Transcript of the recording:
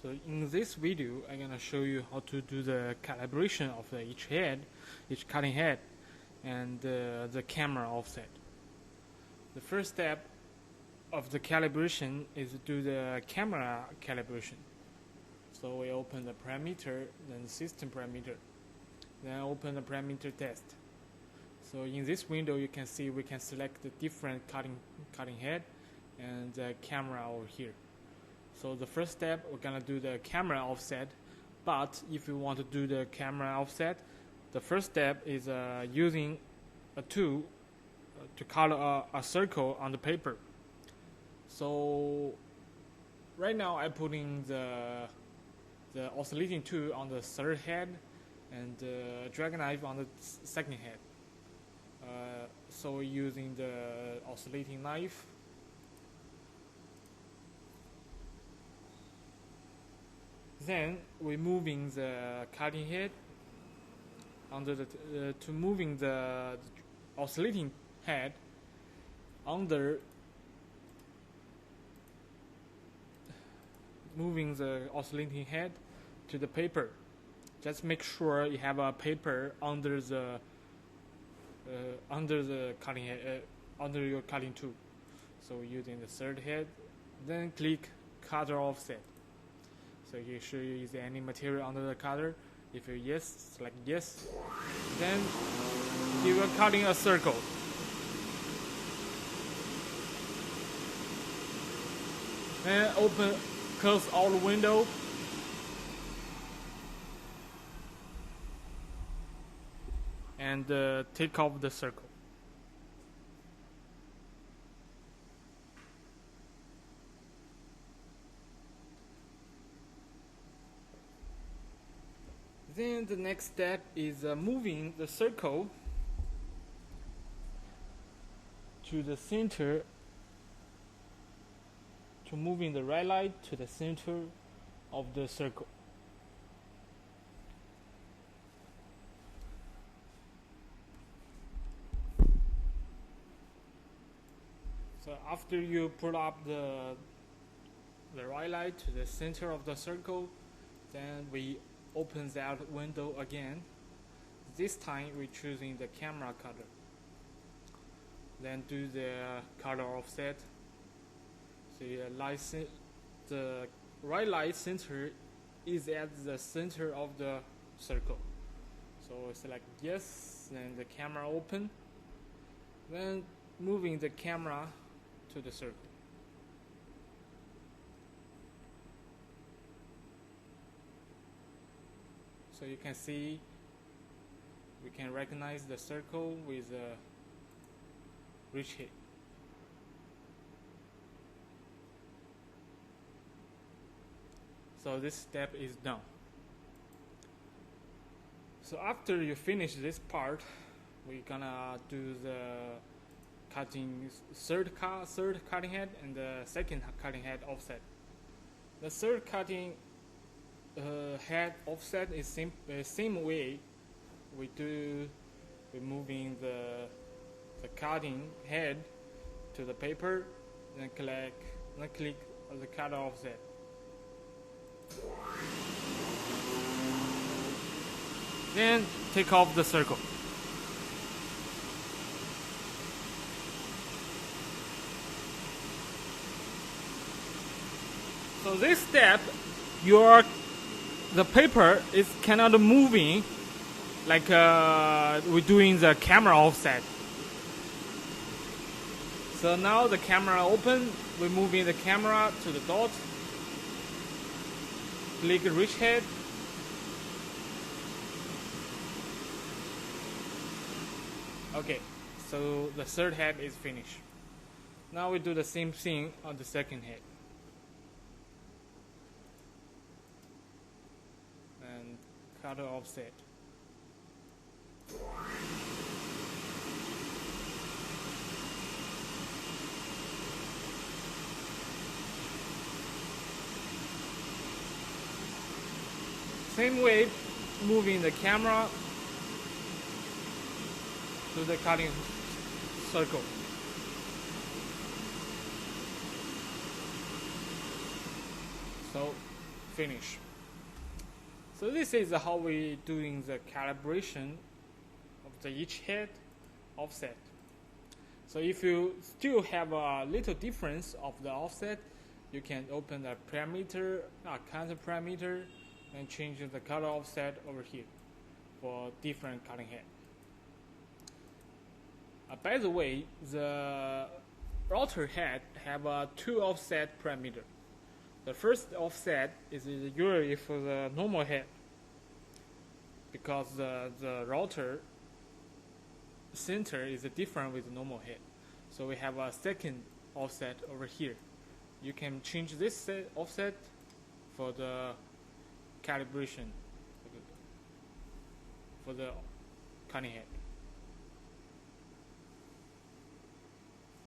So in this video, I'm gonna show you how to do the calibration of each head, each cutting head, and the camera offset. The first step of the calibration is to do the camera calibration. So we open the parameter, then system parameter, then open the parameter test. So in this window, you can see we can select the different cutting head and the camera over here. So the first step, we're gonna do the camera offset. But if you want to do the camera offset, the first step is using a tool to color a circle on the paper. So right now I'm putting the oscillating tool on the third head and the drag knife on the second head. So we're using the oscillating knife. Then we're moving the cutting head under the to moving the oscillating head under moving the oscillating head to the paper. Just make sure you have a paper under the cutting head under your cutting tool. So using the third head, then click cutter offset. So you should use any material under the cutter. If you yes, select yes. Then you are cutting a circle. Then close all the window. And take off the circle. Then the next step is moving the circle to the center, to moving the right light to the center of the circle. So after you put up the right light to the center of the circle, then we open that window again. This time we're choosing the camera cutter. Then do the cutter offset. So the right light center is at the center of the circle. So select yes, then the camera open. Then moving the camera to the circle. So you can see we can recognize the circle with a rich hit. So this step is done. So after you finish this part, we're gonna do the third cutting head and the second cutting head offset. The third cutting head offset is same way we do. We're moving the cutting head to the paper, then click the cutter offset. Then take off the circle. So this step, the paper is cannot moving like we're doing the camera offset. So now the camera open, we're moving the camera to the dot. Click rich head. Okay, so the third head is finished. Now we do the same thing on the second head. And cutter offset. Same way, moving the camera to the cutting circle. So finish. So this is how we doing the calibration of the each head offset. So if you still have a little difference of the offset, you can open the parameter, counter parameter, and change the color offset over here for different cutting head. By the way, the router head have two offset parameter. The first offset is usually for the normal head, because the router center is different with the normal head. So we have a second offset over here. You can change this offset for the calibration for the cutting head.